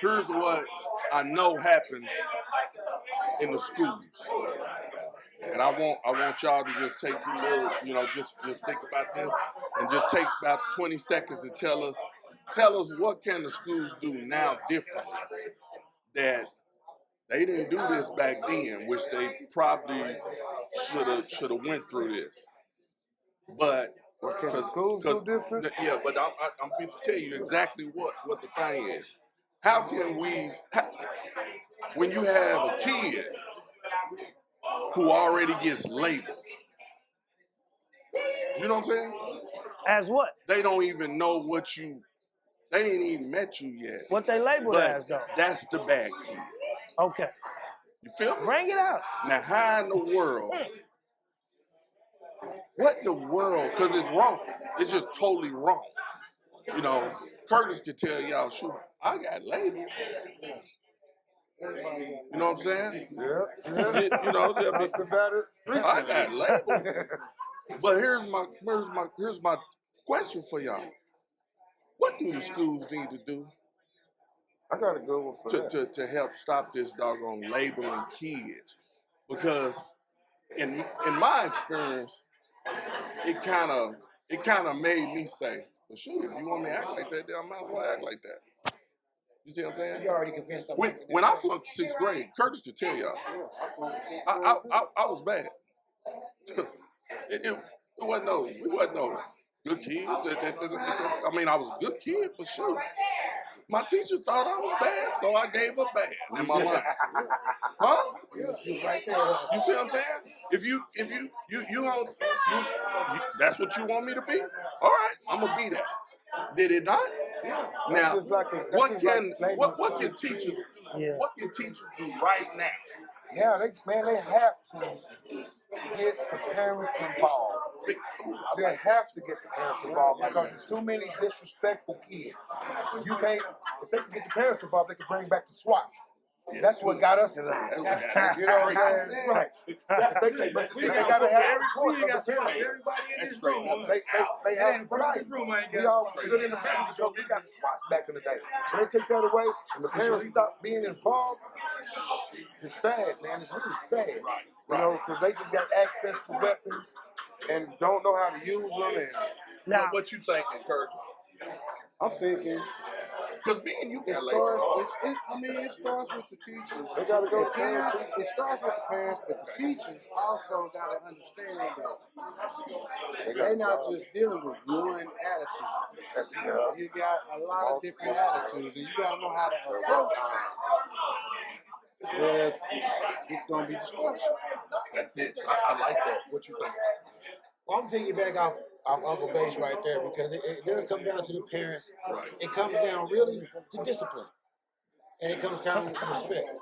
here's what I know happens in the schools. And I want y'all to just take your little, you know, just think about this and just take about 20 seconds and tell us what can the schools do now differently that they didn't do this back then, which they probably should have went through this. But what can the schools do different? Yeah, but I'm going to tell you exactly what the thing is. How can when you have a kid who already gets labeled, you know what I'm saying? As what? They don't even know they ain't even met you yet. What they labeled as, though? That's the bad kid. Okay. You feel me? Bring it out. Now, how in the world? What in the world? Because it's wrong. It's just totally wrong. You know, Curtis could tell y'all, shoot, I got labeled. You know what I'm saying? Yeah. You know, talked about it. I got labeled. But here's my question for y'all. What do the schools need to do? I got a good one for that. To help stop this doggone labeling kids? Because in my experience, it kind of made me say, well, shoot, if you want me to act like that, then I might as well act like that. You see what I'm saying? You already convinced them. When I flunked 6th grade, Curtis could tell y'all, I was bad. it wasn't no good kids. I mean, I was a good kid, but shoot, my teacher thought I was bad, so I gave up bad in my mind. Huh? You right there. You see what I'm saying? If you that's what you want me to be? All right, I'm gonna be that. Did it not? Yeah. Now, what can teachers Yeah. what can teachers do right now? Yeah, they have to get the parents involved. They have to get the parents involved because there's too many disrespectful kids. You can't, if they can get the parents involved, they can bring back the SWAT. That's what got us in line. You know what I'm saying? Right. But they gotta have support of the parents. Everybody in this room. They have right. We all good in the business because we got SWATs back in the day. So they take that away and the parents stop being involved. It's sad, man. It's really sad. You know, because they just got access to weapons and don't know how to use them. And now, what you thinking, Curtis? I'm thinking, because me and you it starts with the teachers. They gotta go. The parents. It starts with the parents, but the teachers also gotta understand that they're not just dealing with one attitude. You got a lot of different attitudes, and you gotta know how to approach them. Because it's gonna be destruction. That's it. I like that. What you think? Well, I'm piggyback off Uncle Base right there because it does come down to the parents. Right. It comes down really to discipline. And it comes down to respect.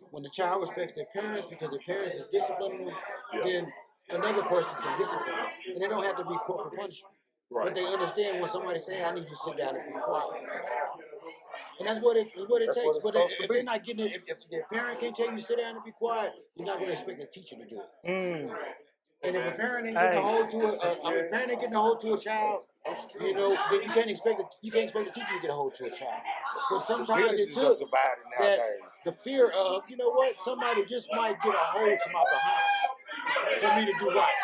When the child respects their parents because their parents is disciplining them, then another person can discipline them. And they don't have to be corporal punishment. Right. But they understand when somebody say, I need you to sit down and be quiet. And that's what it takes. But if they're not getting it, if their parent can't tell you to sit down and be quiet, you're not going to expect the teacher to do it. And if a parent ain't getting a hold to a child, you know, then you can't expect the teacher to get a hold to a child. But sometimes it took that the fear of, you know what, somebody just might get a hold to my behind for me to do right.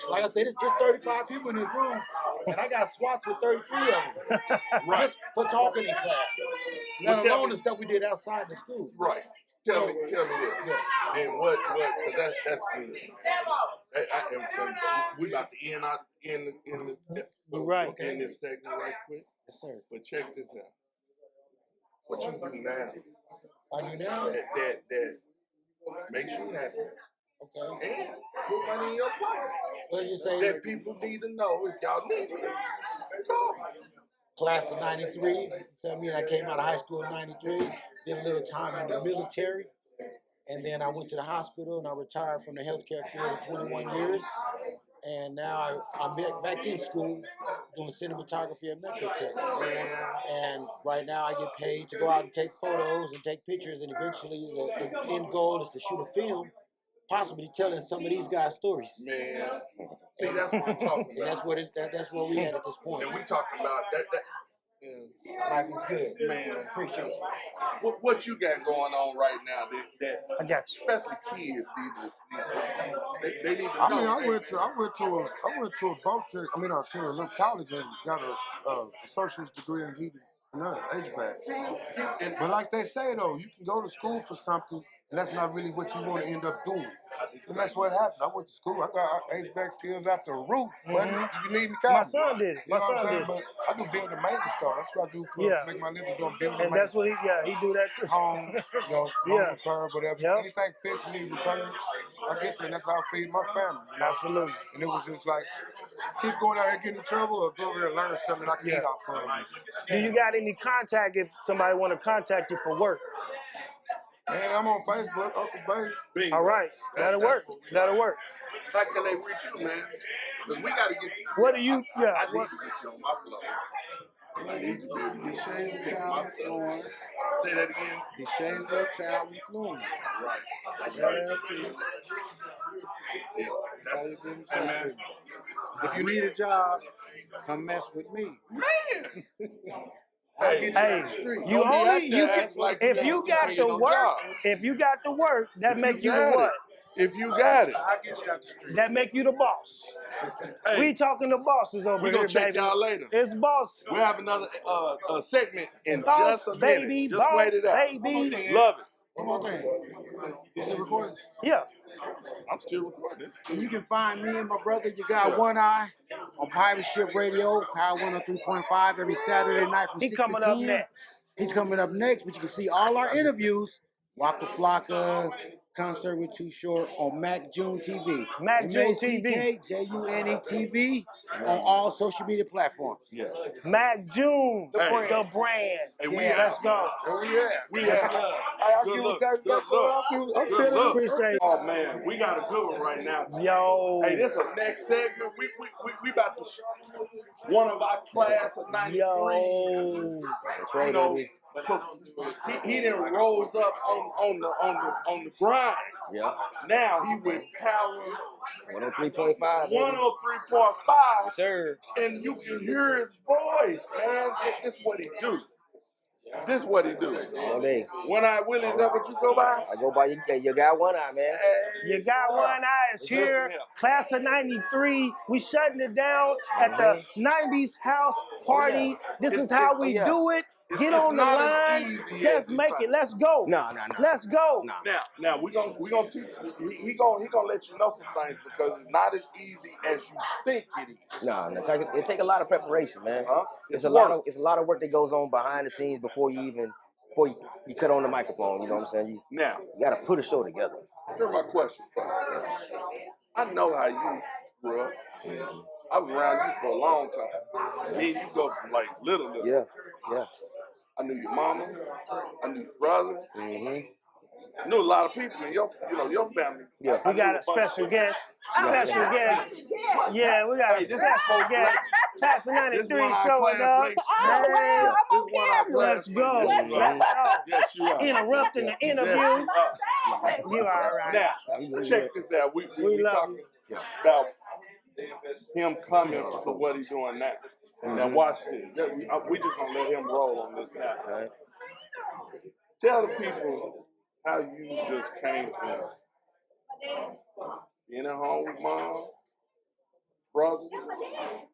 Like I said, there's 35 people in this room, and I got SWATs with 33 of them. Right. Just for talking in class. Let alone the stuff we did outside the school. Right. Tell me this. Yes. And what? Because that's good. We about to end in this segment right quick. Yes, sir. But check this out. What you do now? I do now? That makes you happy. Okay. And put money in your pocket. Let's just say that people need to know if y'all need it. Call me. Class of 93. So I mean, I came out of high school in 93. Did a little time in the military. And then I went to the hospital and I retired from the healthcare field for 21 years. And now I'm back in school doing cinematography at Metro Tech. And right now I get paid to go out and take photos and take pictures. And eventually the end goal is to shoot a film, possibly telling some of these guys' stories. Man, see, that's what I'm talking about. And that's where we at this point. And we talking about that. Life is good. Man, appreciate you. What you got going on right now that I got you. Especially kids they need to know. I mean, I went to a Votek, to a little college and got a associate's degree in heating and HVAC. But like they say though, you can go to school for something and that's not really what you want to end up doing. And that's what happened. I went to school. I got HVAC skills out the roof. Buddy. If you need me, call my son did it. My son did it. But I do building maintenance stuff. That's what I do for make my living doing building and maintenance. that's what he do that too. Homes, home repair, whatever. Anything fixed, needs repaired, I get there and that's how I feed my family. You know? Absolutely. And it was just like, keep going out here getting in trouble or go over there and learn something I can eat off of. Do you got any contact if somebody want to contact you for work? Man, I'm on Facebook, Uncle Base. Bingo. All right, that'll work. That'll work. How can they reach you, man? Because we got to get. What do you? I need to get you on my floor. I need to be able to The Shades of Talent Flooring. Say that again. The Shades of Talent Flooring. Right. LLC. Yeah, That's how you get in touch man. with me. If you need a job, come mess with me. Man. Hey, you only if you got the work, that make you what? If you got it. I'll get you out the street. That make you the boss. Hey, We talking to bosses over we here, gonna check baby. y'all later. It's boss. We'll have another segment in Boss, just a minute. baby, Just boss, wait it out. baby. Love it. One more thing. You still recording? Yeah. I'm still recording this. And you can find me and my brother, You Got One Eye, on Pirate Ship Radio, Power 103.5 every Saturday night from 6 to 10. Coming up next. He's coming up next, but you can see all our interviews, Waka Flocka, Concert with Too Short, on Mac June TV. Mac June TV. MACKJUNE TV on all social media platforms. Yeah. Mac June, the brand. Hey, we Let's go. We have love. Good look. Good look. Appreciate it. Oh man, we got a good one right now. Yo. Hey, this is the next segment. We about to one of our class of '93. Yo. You know, he done rose up on the grind. Yeah. Now he with Power 103.5. 103.5. Yes, sir. And you can hear his voice, man. This is what he do. This is what he do. All day. One Eye Willie, is that what you go by? I go by You Got One Eye, man. You Got One Eye is here. Class of '93. We shutting it down at the '90s house party. This is how we do it. Get on the line. Let's make it. Let's go. No. Let's go. Now we gonna teach you. He gonna let you know some things because it's not as easy as you think it is. No. It take a lot of preparation, man. It's a work. lot of work that goes on behind the scenes before you cut on the microphone. You know what I'm saying? You gotta put a show together. Here's my question for you. I know how you grew up. I was around you for a long time. Me and you go from like little. Yeah. I knew your mama. I knew your brother. Mm-hmm. I knew a lot of people in your family. Yeah. We got a special guest. Special guest. Yeah, we got a special guest. Class of '93 showing up. Let's go. Yes, you are. Interrupting the interview. You all right. Now, check this out. We talking about him coming to what he's doing now. Now watch this. We just gonna let him roll on this now. Right. Tell the people how you just came from being at home with mom, brother,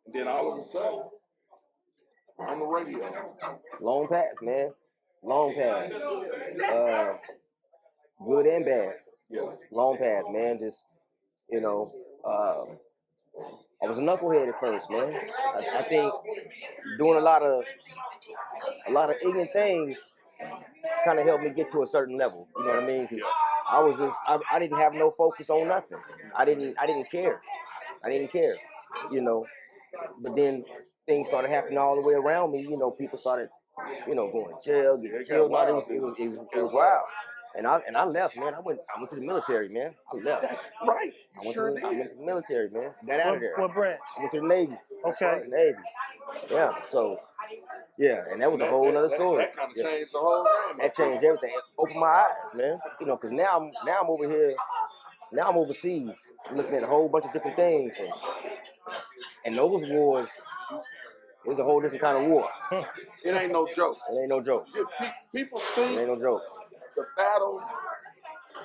and then all of a sudden on the radio. Long path, man. Long path. Good and bad. Yes. Long path, man. Just, I was a knucklehead at first, man. I think doing a lot of ignorant things kind of helped me get to a certain level. You know what I mean? 'Cause I didn't have no focus on nothing. I didn't care. But then things started happening all the way around me. People started, going to jail, getting killed. It was wild. And I left, man. I went to the military, man. I left. That's right. I went to the military, man. Got out of there. What branch? I went to the Navy. Okay. The Navy. Yeah. So, and that was a whole other story. That kind of changed the whole game. That changed everything. It opened my eyes, man. Because now I'm over here. Now I'm overseas, looking at a whole bunch of different things, and those wars. It was a whole different kind of war. It ain't no joke. It ain't no joke. People think it ain't no joke. The battle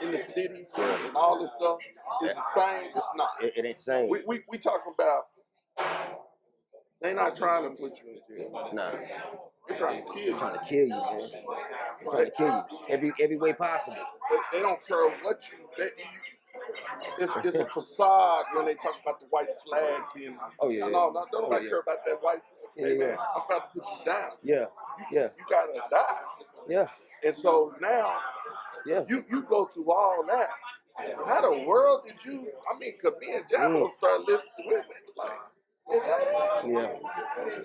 in the city and all this stuff is the same. It's not. It ain't the same. We talking about. They not trying to put you in jail. Nah. They're trying to kill you. They're trying to kill you, man. They're trying to kill you every way possible. They don't care what you. It's a facade when they talk about the white flag being. Oh yeah. No, don't care about that white flag. Yeah. I'm about to put you down. Yeah. You gotta die. Yeah. And so now, you go through all that. How the world did you? I mean, could me and Jabbo start listening with it? Like, is that it? Yeah.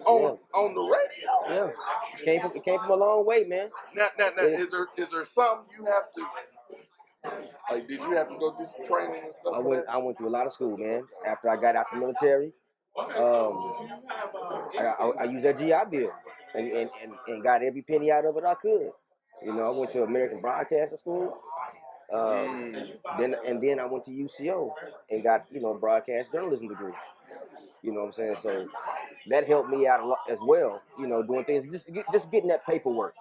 On the radio? Yeah. It came from a long way, man. Now, is there something you have to? Like, did you have to go do some training and stuff? I went through a lot of school, man. After I got out the military, I used that GI Bill and got every penny out of it I could. I went to American Broadcasting School. Then I went to UCO and got a broadcast journalism degree. You know what I'm saying? So that helped me out a lot as well. Doing things, just getting that paperwork,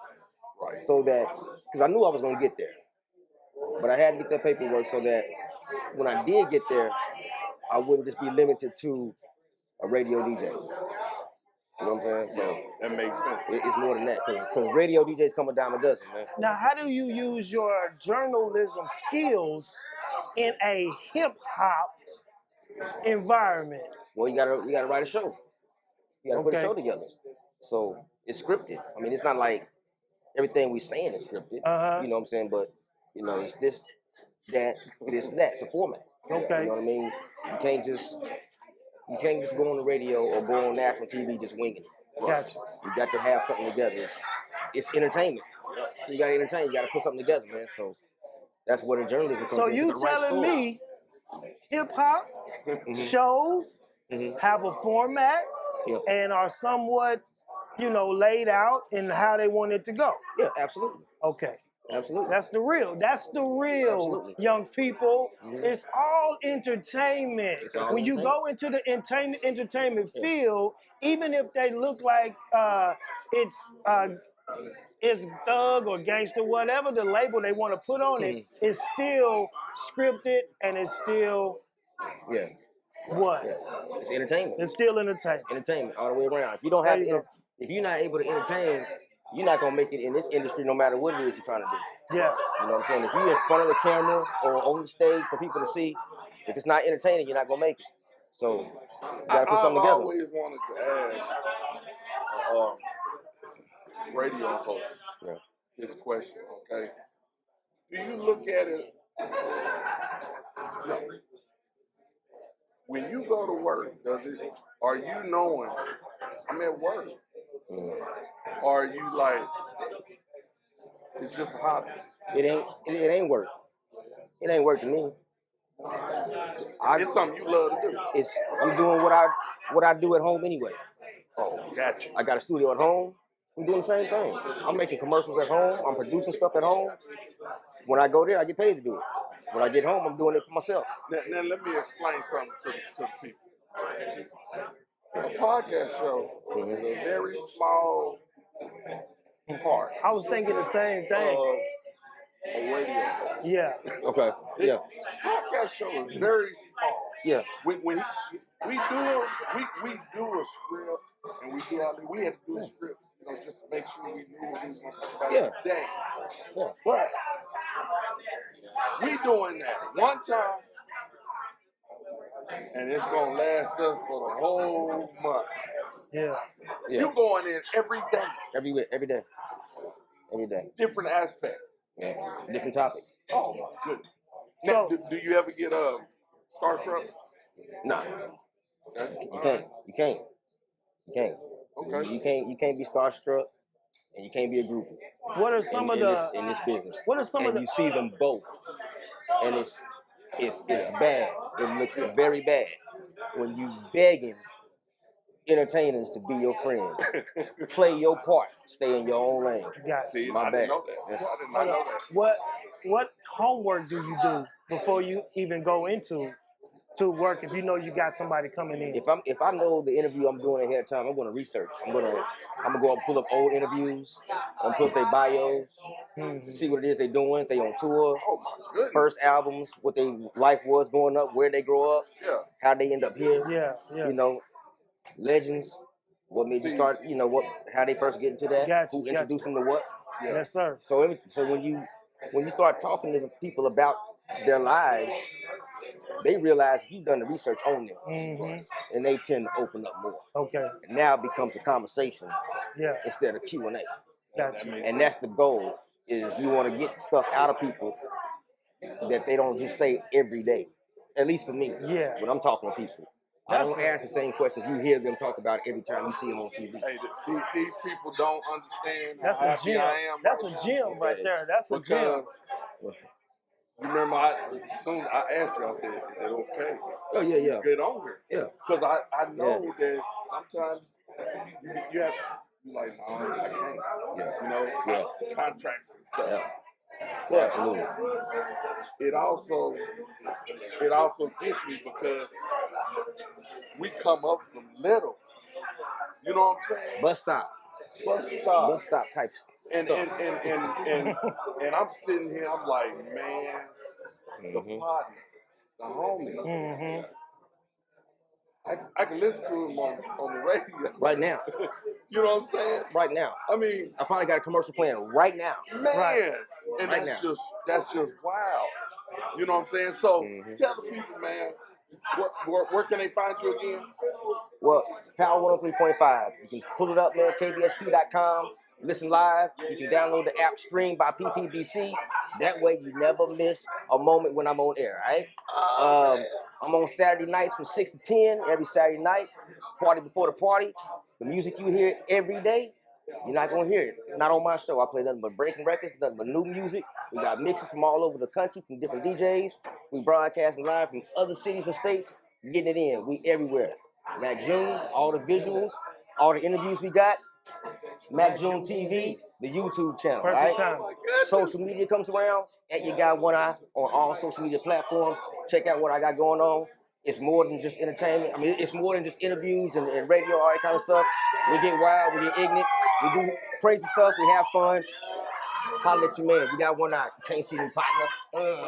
right? So that because I knew I was gonna get there, but I had to get that paperwork so that when I did get there, I wouldn't just be limited to a radio DJ. You know what I'm saying? So that makes sense. It's more than that because radio DJs come a dime a dozen, man. Now, how do you use your journalism skills in a hip hop environment? Well, you gotta write a show. You gotta put a show together. So it's scripted. I mean, it's not like everything we saying is scripted. You know what I'm saying? But you know, it's this, that. It's a format. Okay. You know what I mean? You can't just go on the radio or go on national TV just winging it. Gotcha. You got to have something together. It's entertainment. So you gotta entertain. You gotta put something together, man. So that's what a journalism comes So in. you telling me hip hop shows have a format and are somewhat, you know, laid out in how they want it to go? Yeah, absolutely. Okay. Absolutely. That's the real. Absolutely. Young people. It's all entertainment. When you go into the entertainment field, even if they look like it's thug or gangster, whatever the label they want to put on it, it's still scripted and it's still what? Yeah. It's entertainment. It's still entertainment. Entertainment all the way around. If you don't have if you're not able to entertain, you're not gonna make it in this industry no matter what it is you're trying to do. Yeah. You know what I'm saying? If you're in front of the camera or on the stage for people to see, if it's not entertaining, you're not gonna make it. So you gotta put something together. I always wanted to ask radio host this question, okay? Do you look at it? No. When you go to work, are you knowing I'm at work? Or are you like, it's just a hobby? It ain't work. It ain't work to me. It's something you love to do. I'm doing what I do at home anyway. Oh, gotcha. I got a studio at home. I'm doing the same thing. I'm making commercials at home. I'm producing stuff at home. When I go there, I get paid to do it. When I get home, I'm doing it for myself. Now let me explain something to the people. A podcast show is a very small part. I was thinking the same thing. A radio. Yeah. Okay. Yeah. Podcast show is very small. Yeah. When we do a script and we had to do a script, you know, just to make sure we knew what we was gonna talk about today. Yeah. But we doing that one time, and it's gonna last us for the whole month. Yeah. You going in every day. Every day. Different aspect. Yeah. Different topics. Oh my goodness. Now, do you ever get starstruck? Nah. Okay. You can't. Okay. You can't be starstruck, and you can't be a groupie. What are some of the in this business? What are some of the? You see them both, and it's bad. It looks very bad when you begging entertainers to be your friend. Play your part. Stay in your own lane. See, My I bad. didn't know that. I did not know that. What homework do you do before you even go into work if you know you got somebody coming in? If I know the interview I'm doing ahead of time, I'm gonna research. I'm gonna go and pull up old interviews. I'm gonna pull up their bios, see what it is they're doing. If they on tour, oh my goodness. First albums, what their life was growing up, where they grow up, how they end up here. Yeah. You know, legends. What made you start? You know how they first get into that? Who introduced them to what? Yes, sir. So when you start talking to the people about their lives, they realize you've done the research on them, and they tend to open up more. Okay. And now it becomes a conversation, instead of Q&A. Gotcha. And that's the goal: is you want to get stuff out of people that they don't just say every day. At least for me, when I'm talking to people, I don't ask the same questions you hear them talk about every time you see them on TV. Hey, these people don't understand That's how a happy gym. I am. That's a gym right there. That's a gym. You remember, as soon as I asked you, I said, "Is it okay?" Oh yeah. Get on here. Yeah. Because I know that sometimes you have like, no, I can't. Yeah. You know, contracts and stuff. Yeah. But Absolutely. It also gets me because we come up from little. You know what I'm saying? Bus stop type stuff. And I'm sitting here, I'm like, man, the partner. the homie. Mm-hmm. I can listen to him on the radio. Right now. You know what I'm saying? Right now. I mean, I probably got a commercial playing right now. Man, right. And right that's just wild. You know what I'm saying? So tell the people, man, where can they find you again? Well, Power 103.5. You can pull it up, man, kbsp.com. Listen live. You can download the app Stream by PPBC. That way you never miss a moment when I'm on air, right? I'm on Saturday nights from 6 to 10, every Saturday night. It's the party before the party. The music you hear every day, you're not going to hear it. Not on my show. I play nothing but breaking records, nothing but new music. We got mixes from all over the country, from different DJs. We broadcasting live from other cities and states, getting it in. We everywhere. Mac June, all the visuals, all the interviews we got. Mac June TV, the YouTube channel, Perfect right? time. Social media comes around, at your guy One Eye on all social media platforms. Check out what I got going on. It's more than just entertainment. I mean, it's more than just interviews and radio, all that kind of stuff. We get wild, we get ignorant, we do crazy stuff, we have fun. Holla at your man. We got One Eye. Can't see me, partner.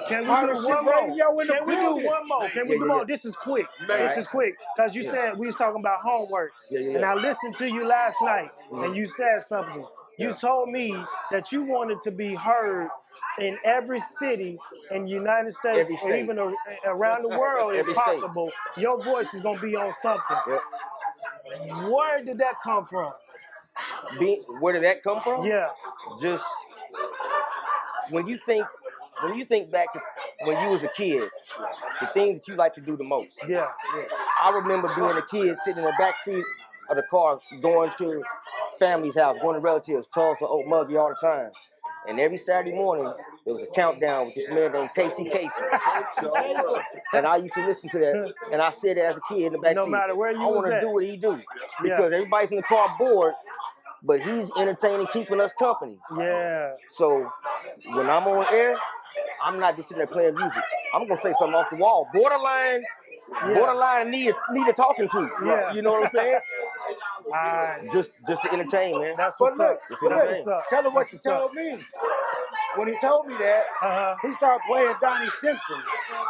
Can we do one more? Can we do one more? Can we do more? This is quick. This is quick. Because you said we was talking about homework. And I listened to you last night, and you said something. You told me that you wanted to be heard in every city in the United States, or even around the world, if possible. Your voice is going to be on something. Where did that come from? Where did that come from? Yeah. Just when you think back to when you was a kid, the things that you like to do the most. Yeah. I remember being a kid sitting in the back seat of the car, going to family's house, going to relatives, Tulsa, Oak Muggy all the time. And every Saturday morning, there was a countdown with this man named Casey. And I used to listen to that. And I said as a kid in the back seat, no matter where you I want to do what he do. Because everybody's in the car bored, but he's entertaining, keeping us company. Yeah. So when I'm on air, I'm not just sitting there playing music. I'm going to say something off the wall. Borderline need a talking to. Yeah. You know what I'm saying? Just to entertain, man. That's what's up. Tell him what you told me. When he told me that, he started playing Donnie Simpson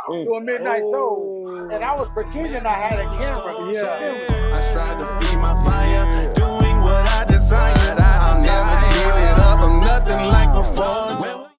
doing Midnight Soul. And I was pretending I had a camera. I strive to feed my fire, doing what I desire. I'll never give it up. I'm nothing like before.